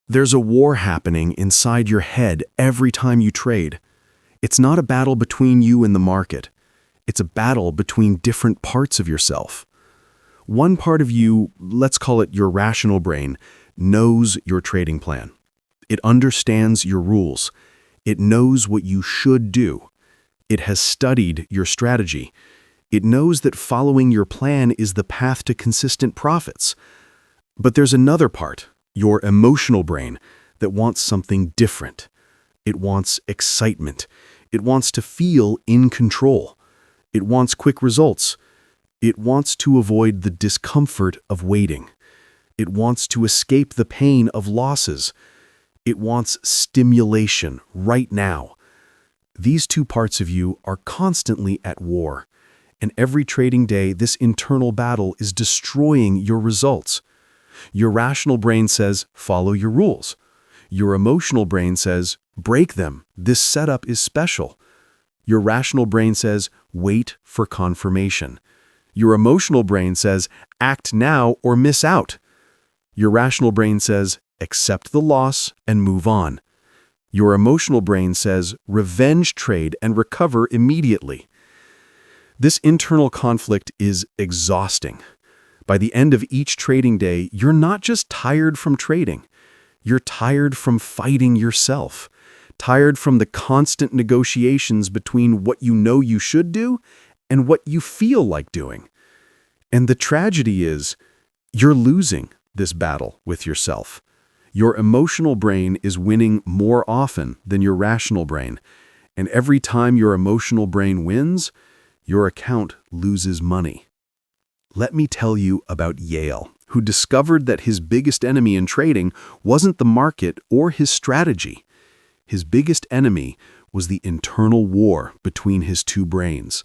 There's a war happening inside your head every time you trade. It's not a battle between you and the market. It's a battle between different parts of yourself. One part of you, let's call it your rational brain, knows your trading plan. It understands your rules. It knows what you should do. It has studied your strategy. It knows that following your plan is the path to consistent profits. But there's another part, your emotional brain, that wants something different. It wants excitement. It wants to feel in control. It wants quick results. It wants to avoid the discomfort of waiting. It wants to escape the pain of losses. It wants stimulation right now. These two parts of you are constantly at war, and every trading day this internal battle is destroying your results. Your rational brain says, follow your rules. Your emotional brain says, break them. This setup is special. Your rational brain says, wait for confirmation. Your emotional brain says, act now or miss out. Your rational brain says, accept the loss and move on. Your emotional brain says, revenge trade and recover immediately. This internal conflict is exhausting. By the end of each trading day, you're not just tired from trading. You're tired from fighting yourself, tired from the constant negotiations between what you know you should do and what you feel like doing. And the tragedy is, you're losing this battle with yourself. Your emotional brain is winning more often than your rational brain. And every time your emotional brain wins, your account loses money. Let me tell you about Yale, who discovered that his biggest enemy in trading wasn't the market or his strategy. His biggest enemy was the internal war between his two brains,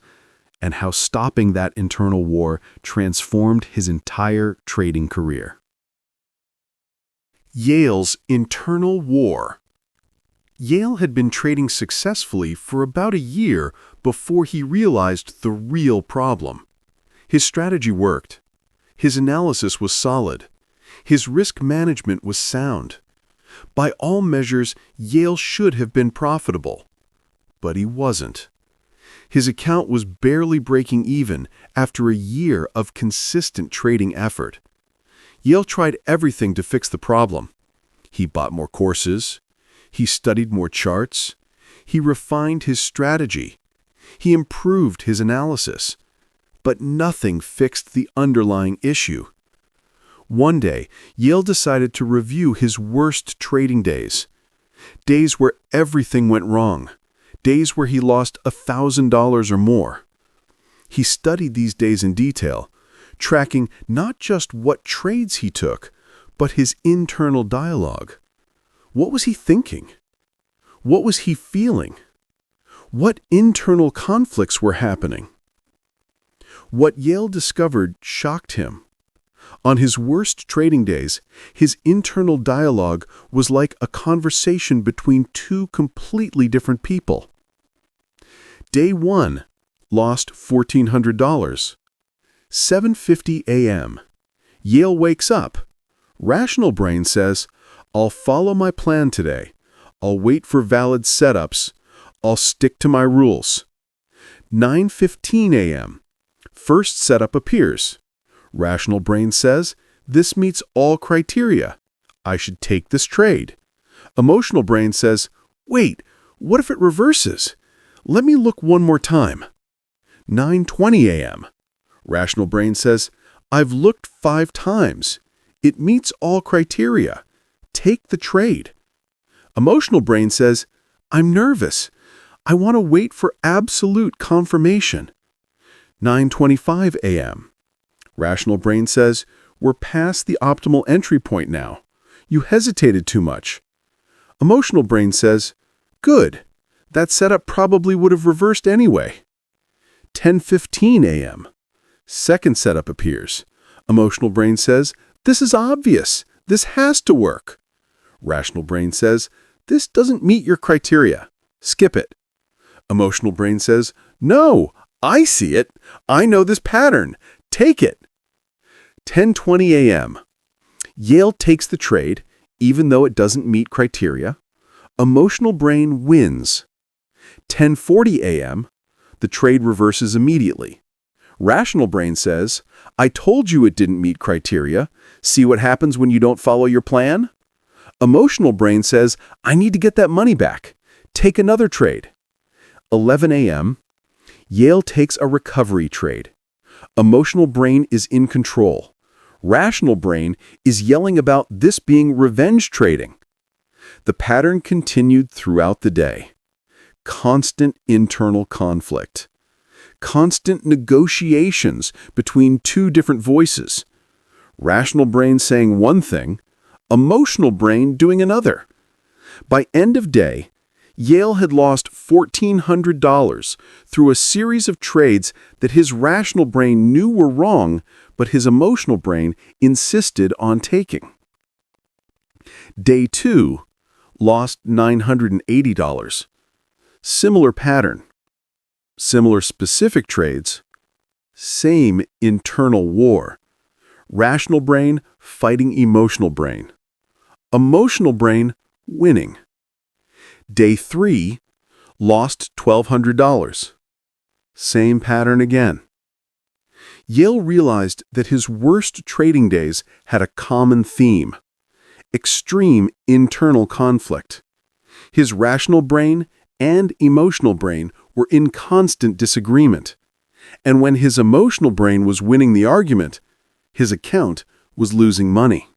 and how stopping that internal war transformed his entire trading career. Yale's internal war. Yale had been trading successfully for about a year before he realized the real problem. His strategy worked. His analysis was solid. His risk management was sound. By all measures, Yale should have been profitable. But he wasn't. His account was barely breaking even after a year of consistent trading effort. Yale tried everything to fix the problem. He bought more courses. He studied more charts. He refined his strategy. He improved his analysis. But nothing fixed the underlying issue. One day, Yale decided to review his worst trading days. Days where everything went wrong. Days where he lost $1,000 or more. He studied these days in detail, tracking not just what trades he took, but his internal dialogue. What was he thinking? What was he feeling? What internal conflicts were happening? What Yale discovered shocked him. On his worst trading days, his internal dialogue was like a conversation between two completely different people. Day 1, lost $1,400. 7:50 a.m. Yale wakes up. Rational brain says, I'll follow my plan today. I'll wait for valid setups. I'll stick to my rules. 9:15 a.m. First setup appears. Rational brain says, this meets all criteria. I should take this trade. Emotional brain says, wait, what if it reverses? Let me look one more time. 9:20 a.m. Rational brain says, I've looked 5 times. It meets all criteria. Take the trade. Emotional brain says, I'm nervous. I want to wait for absolute confirmation. 9:25 a.m. Rational brain says, we're past the optimal entry point now. You hesitated too much. Emotional brain says, good. That setup probably would have reversed anyway. 10:15 a.m. Second setup appears. Emotional brain says, this is obvious. This has to work. Rational brain says, this doesn't meet your criteria. Skip it. Emotional brain says, no, I see it. I know this pattern. Take it. 10:20 a.m. Yale takes the trade, Even though it doesn't meet criteria, emotional brain wins. 10:40 a.m., the trade reverses immediately. Rational brain says, I told you it didn't meet criteria. See what happens when you don't follow your plan? Emotional brain says, I need to get that money back. Take another trade. 11 a.m., Yale takes a recovery trade. Emotional brain is in control. Rational brain is yelling about this being revenge trading. The pattern continued throughout the day. Constant internal conflict. Constant negotiations between two different voices. Rational brain saying one thing, emotional brain doing another. By end of day, Yale had lost $1,400 through a series of trades that his rational brain knew were wrong, but his emotional brain insisted on taking. Day 2 lost $980. Similar pattern. Similar specific trades. Same internal war. Rational brain fighting emotional brain. Emotional brain winning. Day 3 lost $1,200. Same pattern again. Yale realized that his worst trading days had a common theme: extreme internal conflict. His rational brain and emotional brain were in constant disagreement. And when his emotional brain was winning the argument, his account was losing money.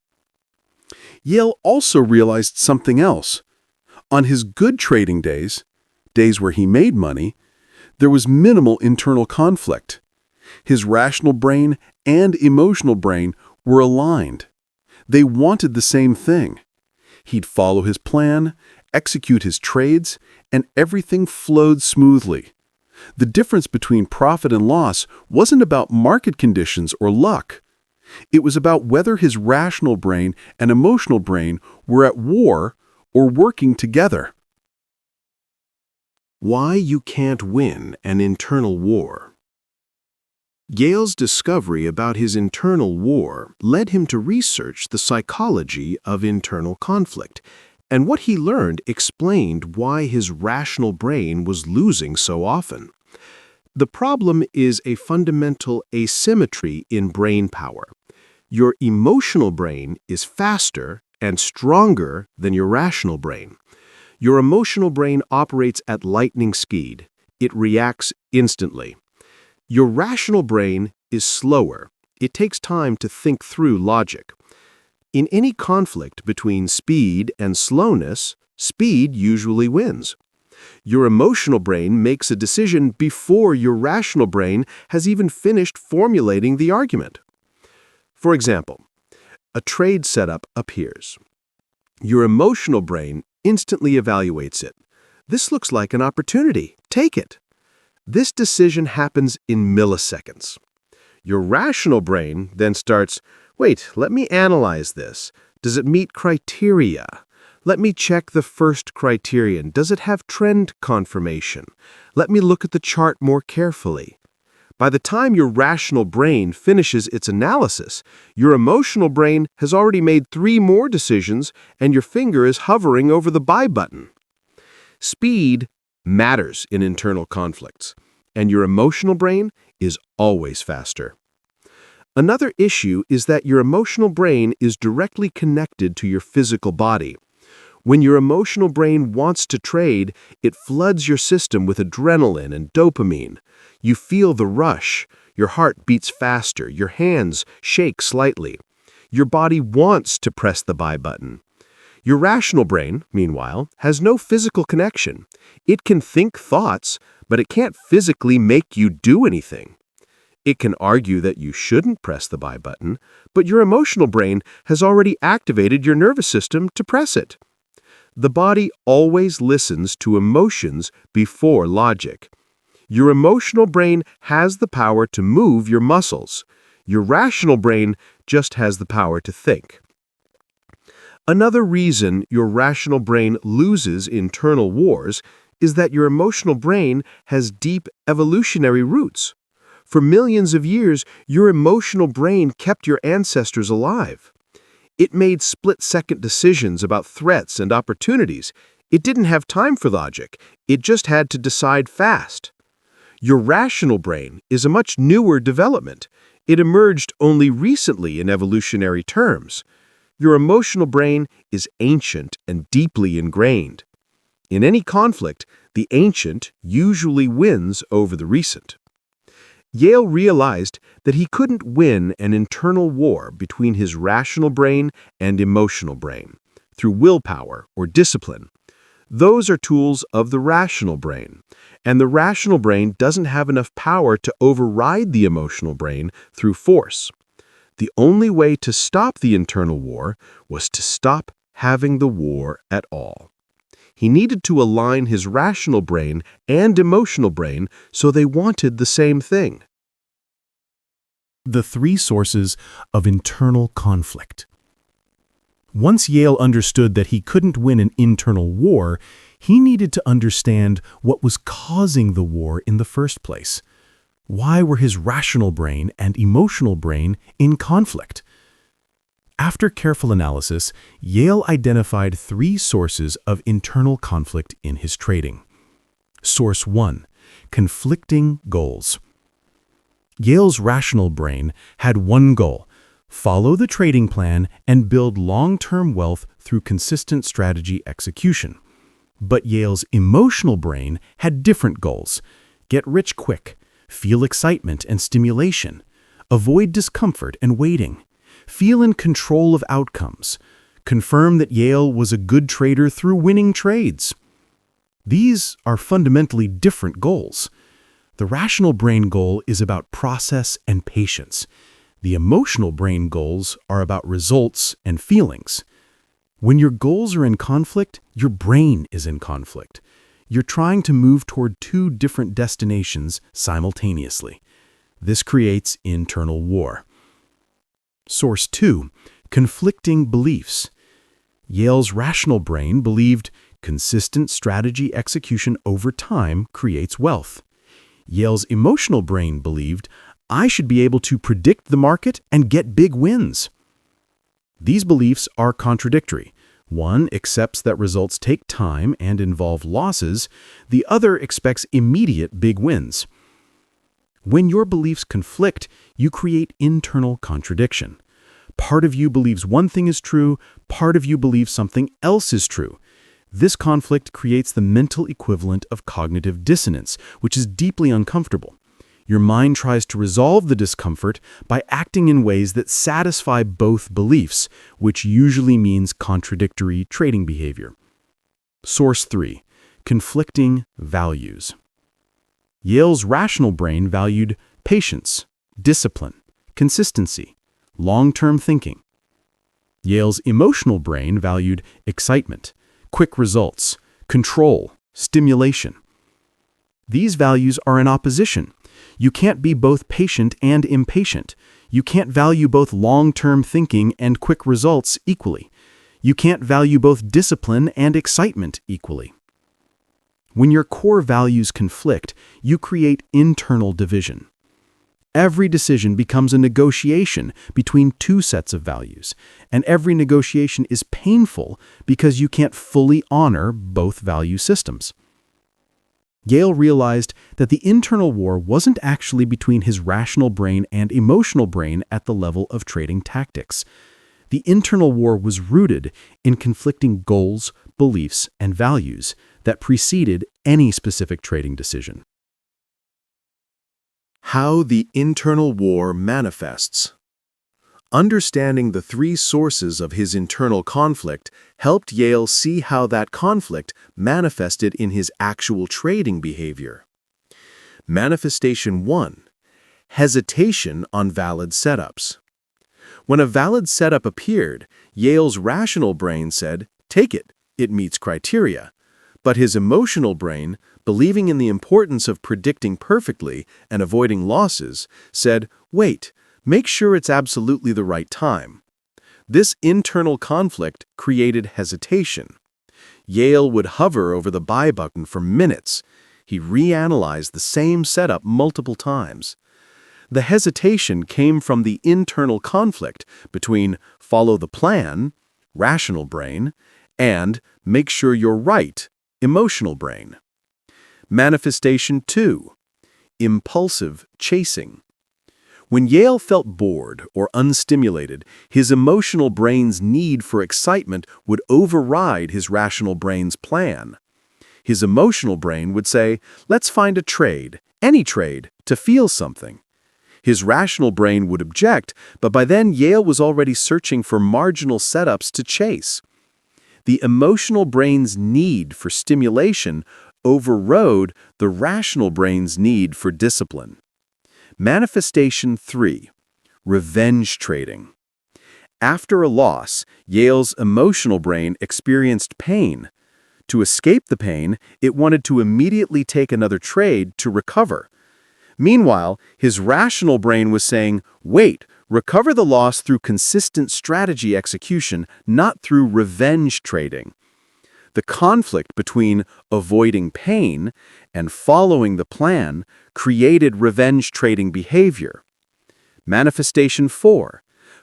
Yale also realized something else. On his good trading days, days where he made money, there was minimal internal conflict. His rational brain and emotional brain were aligned. They wanted the same thing. He'd follow his plan, execute his trades, and everything flowed smoothly. The difference between profit and loss wasn't about market conditions or luck. It was about whether his rational brain and emotional brain were at war or working together. Why you can't win an internal war. Yale's discovery about his internal war led him to research the psychology of internal conflict, and what he learned explained why his rational brain was losing so often. The problem is a fundamental asymmetry in brain power. Your emotional brain is faster and stronger than your rational brain. Your emotional brain operates at lightning speed. It reacts instantly. Your rational brain is slower. It takes time to think through logic. In any conflict between speed and slowness, speed usually wins. Your emotional brain makes a decision before your rational brain has even finished formulating the argument. For example, a trade setup appears. Your emotional brain instantly evaluates it. This looks like an opportunity. Take it. This decision happens in milliseconds. Your rational brain then starts, wait, let me analyze this. Does it meet criteria? Let me check the first criterion. Does it have trend confirmation? Let me look at the chart more carefully. By the time your rational brain finishes its analysis, your emotional brain has already made 3 more decisions and your finger is hovering over the buy button. Speed matters in internal conflicts, and your emotional brain is always faster. Another issue is that your emotional brain is directly connected to your physical body. When your emotional brain wants to trade, it floods your system with adrenaline and dopamine. You feel the rush. Your heart beats faster. Your hands shake slightly. Your body wants to press the buy button. Your rational brain, meanwhile, has no physical connection. It can think thoughts, but it can't physically make you do anything. It can argue that you shouldn't press the buy button, but your emotional brain has already activated your nervous system to press it. The body always listens to emotions before logic. Your emotional brain has the power to move your muscles. Your rational brain just has the power to think. Another reason your rational brain loses internal wars is that your emotional brain has deep evolutionary roots. For millions of years, your emotional brain kept your ancestors alive. It made split-second decisions about threats and opportunities. It didn't have time for logic. It just had to decide fast. Your rational brain is a much newer development. It emerged only recently in evolutionary terms. Your emotional brain is ancient and deeply ingrained. In any conflict, the ancient usually wins over the recent. Yale realized that he couldn't win an internal war between his rational brain and emotional brain through willpower or discipline. Those are tools of the rational brain, and the rational brain doesn't have enough power to override the emotional brain through force. The only way to stop the internal war was to stop having the war at all. He needed to align his rational brain and emotional brain so they wanted the same thing. The 3 sources of internal conflict. Once Yale understood that he couldn't win an internal war, he needed to understand what was causing the war in the first place. Why were his rational brain and emotional brain in conflict? After careful analysis, Yale identified 3 sources of internal conflict in his trading. Source 1. Conflicting goals. Yale's rational brain had one goal: follow the trading plan and build long-term wealth through consistent strategy execution. But Yale's emotional brain had different goals: get rich quick, feel excitement and stimulation, avoid discomfort and waiting, feel in control of outcomes, confirm that Yale was a good trader through winning trades. These are fundamentally different goals. The rational brain goal is about process and patience. The emotional brain goals are about results and feelings. When your goals are in conflict, your brain is in conflict. You're trying to move toward 2 different destinations simultaneously. This creates internal war. Source 2. Conflicting beliefs. Yale's rational brain believed consistent strategy execution over time creates wealth. Yale's emotional brain believed, I should be able to predict the market and get big wins. These beliefs are contradictory. One accepts that results take time and involve losses. The other expects immediate big wins. When your beliefs conflict, you create internal contradiction. Part of you believes one thing is true, part of you believes something else is true. This conflict creates the mental equivalent of cognitive dissonance, which is deeply uncomfortable. Your mind tries to resolve the discomfort by acting in ways that satisfy both beliefs, which usually means contradictory trading behavior. Source 3. Conflicting values. Yale's rational brain valued patience, discipline, consistency, long-term thinking. Yale's emotional brain valued excitement, quick results, control, stimulation. These values are in opposition. You can't be both patient and impatient. You can't value both long-term thinking and quick results equally. You can't value both discipline and excitement equally. When your core values conflict, you create internal division. Every decision becomes a negotiation between 2 sets of values, and every negotiation is painful because you can't fully honor both value systems. Yale realized that the internal war wasn't actually between his rational brain and emotional brain at the level of trading tactics. The internal war was rooted in conflicting goals, beliefs, and values that preceded any specific trading decision. How the internal war manifests. Understanding the 3 sources of his internal conflict helped Yale see how that conflict manifested in his actual trading behavior. Manifestation 1. Hesitation on valid setups. When a valid setup appeared, Yale's rational brain said, "Take it, it meets criteria." But his emotional brain, believing in the importance of predicting perfectly and avoiding losses, said, "Wait, make sure it's absolutely the right time." This internal conflict created hesitation. Yale would hover over the buy button for minutes. He reanalyzed the same setup multiple times. The hesitation came from the internal conflict between follow the plan, rational brain, and make sure you're right, emotional brain. Manifestation 2. Impulsive chasing. When Yale felt bored or unstimulated, his emotional brain's need for excitement would override his rational brain's plan. His emotional brain would say, let's find a trade, any trade, to feel something. His rational brain would object, but by then Yale was already searching for marginal setups to chase. The emotional brain's need for stimulation overrode the rational brain's need for discipline. Manifestation 3. Revenge trading. After a loss, Yale's emotional brain experienced pain. To escape the pain, it wanted to immediately take another trade to recover. Meanwhile, his rational brain was saying, wait, recover the loss through consistent strategy execution, not through revenge trading. The conflict between avoiding pain and following the plan created revenge trading behavior. Manifestation 4.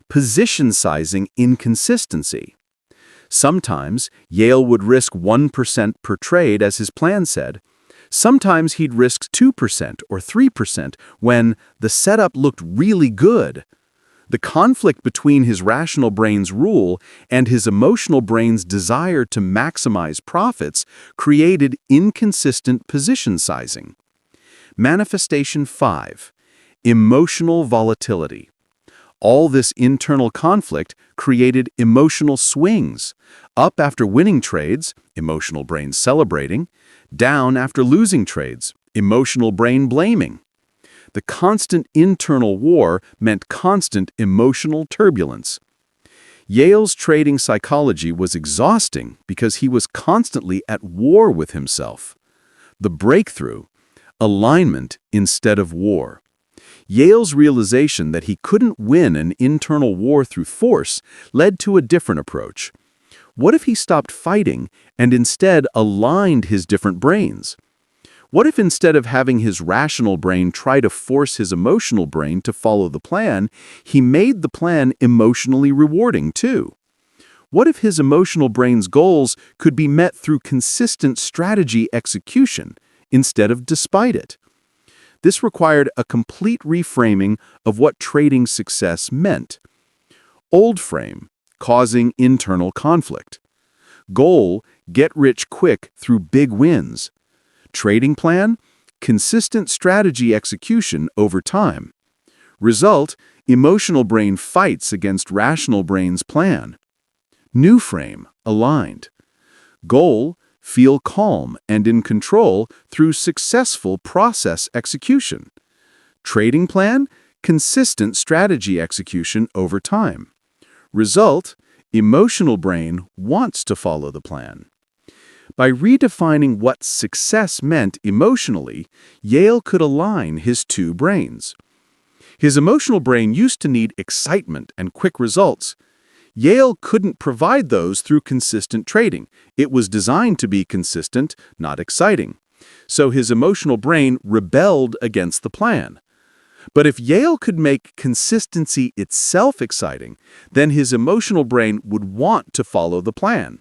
Position sizing inconsistency. Sometimes Yale would risk 1% per trade, as his plan said. Sometimes he'd risk 2% or 3% when the setup looked really good. The conflict between his rational brain's rule and his emotional brain's desire to maximize profits created inconsistent position sizing. Manifestation 5. Emotional volatility. All this internal conflict created emotional swings. Up after winning trades, emotional brain celebrating. Down after losing trades, emotional brain blaming. The constant internal war meant constant emotional turbulence. Yale's trading psychology was exhausting because he was constantly at war with himself. The breakthrough: alignment instead of war. Yale's realization that he couldn't win an internal war through force led to a different approach. What if he stopped fighting and instead aligned his different brains? What if instead of having his rational brain try to force his emotional brain to follow the plan, he made the plan emotionally rewarding too? What if his emotional brain's goals could be met through consistent strategy execution instead of despite it? This required a complete reframing of what trading success meant. Old frame: causing internal conflict. Goal: get rich quick through big wins. Trading plan: consistent strategy execution over time. Result: emotional brain fights against rational brain's plan. New frame: aligned. Goal: feel calm and in control through successful process execution. Trading plan: consistent strategy execution over time. Result: emotional brain wants to follow the plan. By redefining what success meant emotionally, Yale could align his two brains. His emotional brain used to need excitement and quick results. Yale couldn't provide those through consistent trading. It was designed to be consistent, not exciting. So his emotional brain rebelled against the plan. But if Yale could make consistency itself exciting, then his emotional brain would want to follow the plan.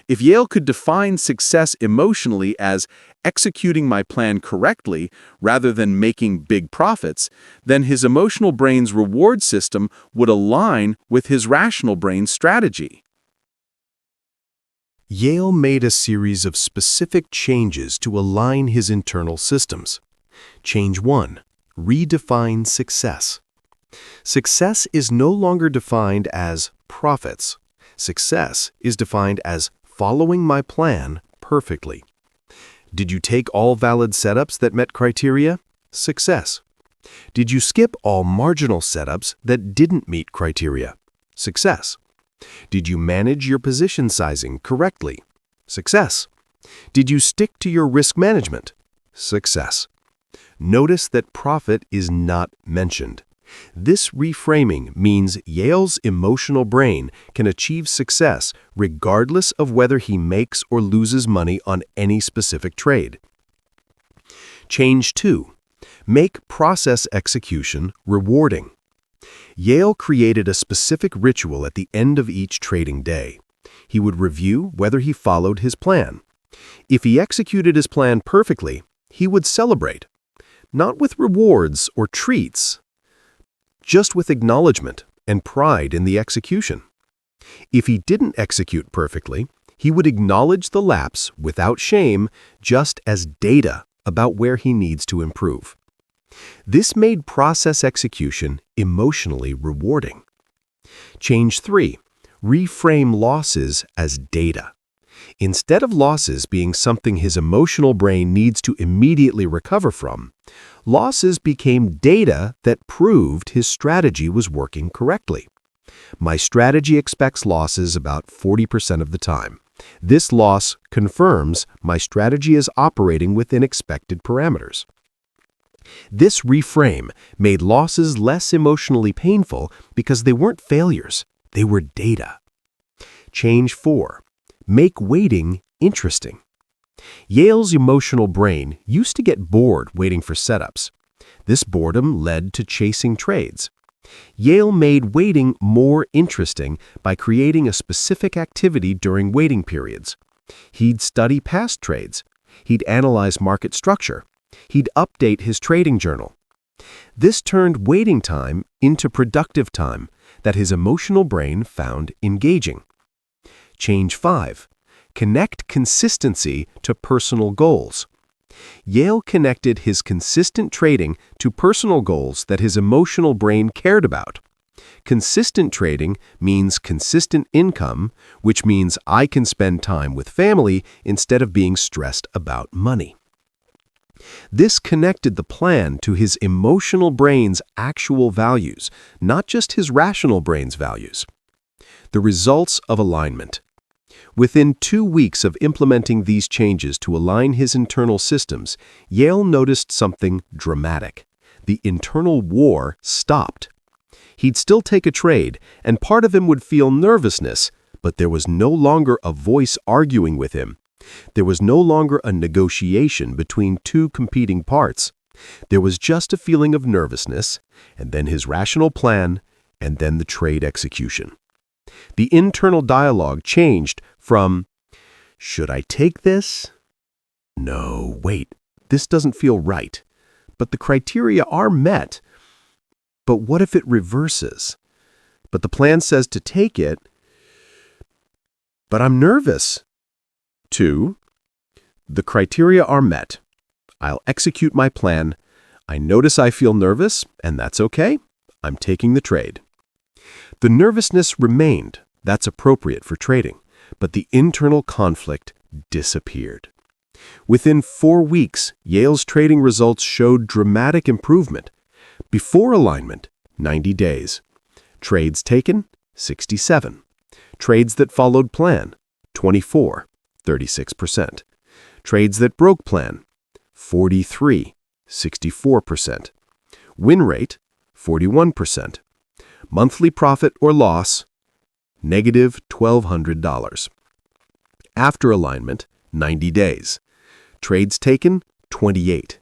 If Yale could define success emotionally as executing my plan correctly rather than making big profits, then his emotional brain's reward system would align with his rational brain's strategy. Yale made a series of specific changes to align his internal systems. Change 1. Redefine success. Success is no longer defined as profits. Success is defined as following my plan perfectly. Did you take all valid setups that met criteria? Success. Did you skip all marginal setups that didn't meet criteria? Success. Did you manage your position sizing correctly? Success. Did you stick to your risk management? Success. Notice that profit is not mentioned. This reframing means Yale's emotional brain can achieve success regardless of whether he makes or loses money on any specific trade. Change 2. Make process execution rewarding. Yale created a specific ritual at the end of each trading day. He would review whether he followed his plan. If he executed his plan perfectly, he would celebrate. Not with rewards or treats, just with acknowledgement and pride in the execution. If he didn't execute perfectly, he would acknowledge the lapse without shame, just as data about where he needs to improve. This made process execution emotionally rewarding. Change 3. Reframe losses as data. Instead of losses being something his emotional brain needs to immediately recover from, losses became data that proved his strategy was working correctly. My strategy expects losses about 40% of the time. This loss confirms my strategy is operating within expected parameters. This reframe made losses less emotionally painful because they weren't failures, they were data. Change 4. Make waiting interesting. Yale's emotional brain used to get bored waiting for setups. This boredom led to chasing trades. Yale made waiting more interesting by creating a specific activity during waiting periods. He'd study past trades. He'd analyze market structure. He'd update his trading journal. This turned waiting time into productive time that his emotional brain found engaging. Change 5. Connect consistency to personal goals. Yale connected his consistent trading to personal goals that his emotional brain cared about. Consistent trading means consistent income, which means I can spend time with family instead of being stressed about money. This connected the plan to his emotional brain's actual values, not just his rational brain's values. The results of alignment. Within 2 weeks of implementing these changes to align his internal systems, Yale noticed something dramatic. The internal war stopped. He'd still take a trade, and part of him would feel nervousness, but there was no longer a voice arguing with him. There was no longer a negotiation between two competing parts. There was just a feeling of nervousness, and then his rational plan, and then the trade execution. The internal dialogue changed from, should I take this? No, wait, this doesn't feel right. But the criteria are met. But what if it reverses? But the plan says to take it. But I'm nervous. 2. The criteria are met. I'll execute my plan. I notice I feel nervous, and that's okay. I'm taking the trade. The nervousness remained. That's appropriate for trading. But the internal conflict disappeared. Within 4 weeks, Yale's trading results showed dramatic improvement. Before alignment, 90 days. Trades taken, 67. Trades that followed plan, 24, 36%. Trades that broke plan, 43, 64%. Win rate, 41%. Monthly profit or loss, negative $1,200. After alignment, 90 days. Trades taken, 28.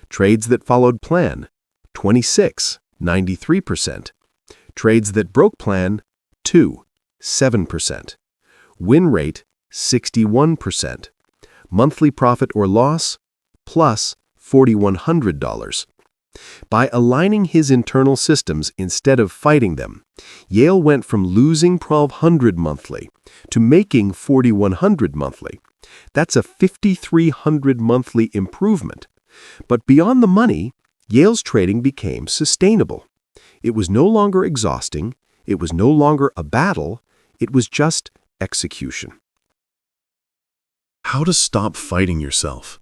Trades that followed plan, 26, 93%. Trades that broke plan, 2, 7%. Win rate, 61%. Monthly profit or loss, plus $4,100. By aligning his internal systems instead of fighting them, Yale went from losing $1,200 monthly to making $4,100 monthly. That's a $5,300 monthly improvement. But beyond the money, Yale's trading became sustainable. It was no longer exhausting. It was no longer a battle. It was just execution. How to stop fighting yourself.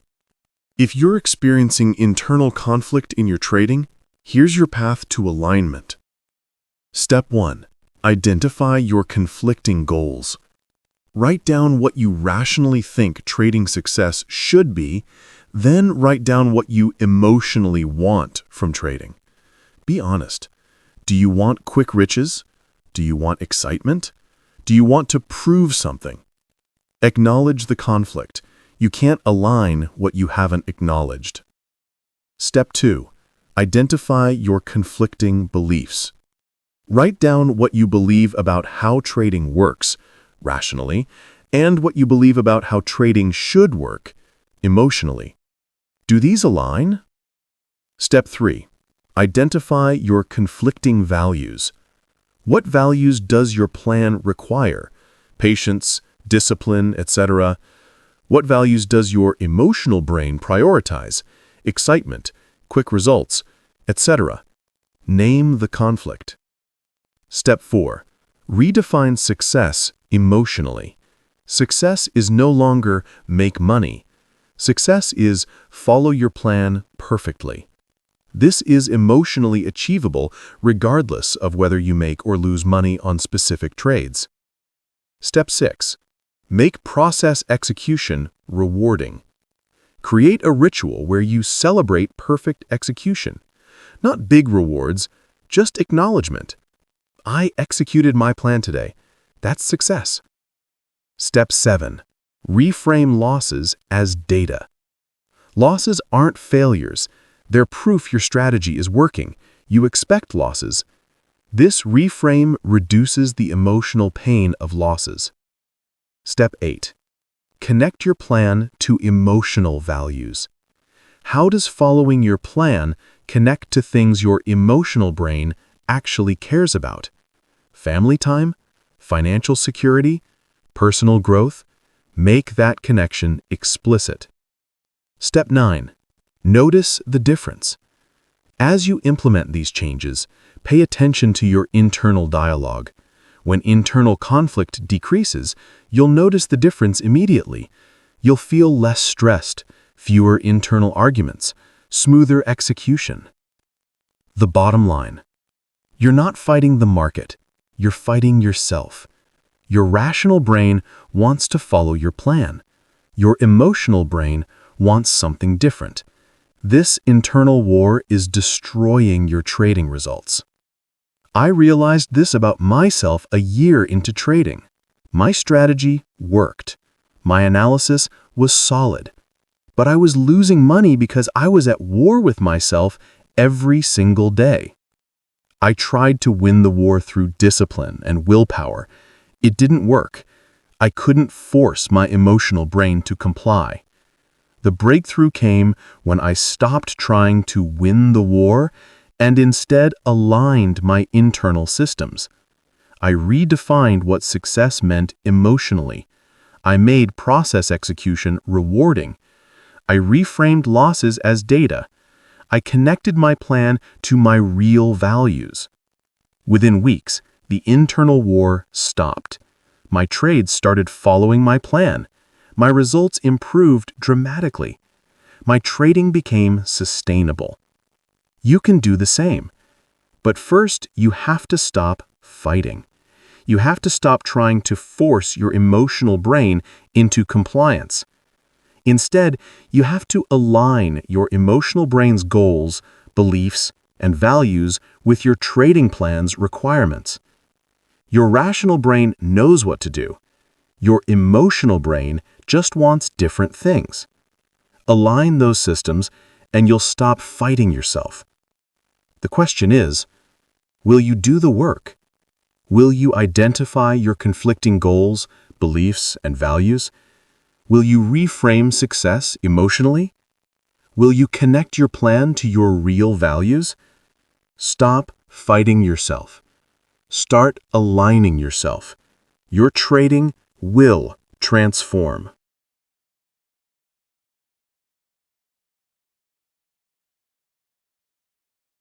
If you're experiencing internal conflict in your trading, here's your path to alignment. Step 1. Identify your conflicting goals. Write down what you rationally think trading success should be, then write down what you emotionally want from trading. Be honest. Do you want quick riches? Do you want excitement? Do you want to prove something? Acknowledge the conflict. You can't align what you haven't acknowledged. Step 2. Identify your conflicting beliefs. Write down what you believe about how trading works, rationally, and what you believe about how trading should work, emotionally. Do these align? Step 3. Identify your conflicting values. What values does your plan require? Patience, discipline, etc. What values does your emotional brain prioritize? Excitement, quick results, etc. Name the conflict. Step 4. Redefine success emotionally. Success is no longer make money. Success is follow your plan perfectly. This is emotionally achievable regardless of whether you make or lose money on specific trades. Step 6. Make process execution rewarding. Create a ritual where you celebrate perfect execution. Not big rewards, just acknowledgement. I executed my plan today. That's success. Step 7. Reframe losses as data. Losses aren't failures. They're proof your strategy is working. You expect losses. This reframe reduces the emotional pain of losses. Step 8. Connect your plan to emotional values. How does following your plan connect to things your emotional brain actually cares about? Family time? Financial security? Personal growth? Make that connection explicit. Step 9. Notice the difference. As you implement these changes, pay attention to your internal dialogue. When internal conflict decreases, you'll notice the difference immediately. You'll feel less stressed, fewer internal arguments, smoother execution. The bottom line. You're not fighting the market. You're fighting yourself. Your rational brain wants to follow your plan. Your emotional brain wants something different. This internal war is destroying your trading results. I realized this about myself a year into trading. My strategy worked. My analysis was solid. But I was losing money because I was at war with myself every single day. I tried to win the war through discipline and willpower. It didn't work. I couldn't force my emotional brain to comply. The breakthrough came when I stopped trying to win the war and instead aligned my internal systems. I redefined what success meant emotionally. I made process execution rewarding. I reframed losses as data. I connected my plan to my real values. Within weeks, the internal war stopped. My trades started following my plan. My results improved dramatically. My trading became sustainable. You can do the same. But first, you have to stop fighting. You have to stop trying to force your emotional brain into compliance. Instead, you have to align your emotional brain's goals, beliefs, and values with your trading plan's requirements. Your rational brain knows what to do. Your emotional brain just wants different things. Align those systems, and you'll stop fighting yourself. The question is, will you do the work? Will you identify your conflicting goals, beliefs, and values? Will you reframe success emotionally? Will you connect your plan to your real values? Stop fighting yourself. Start aligning yourself. Your trading will transform.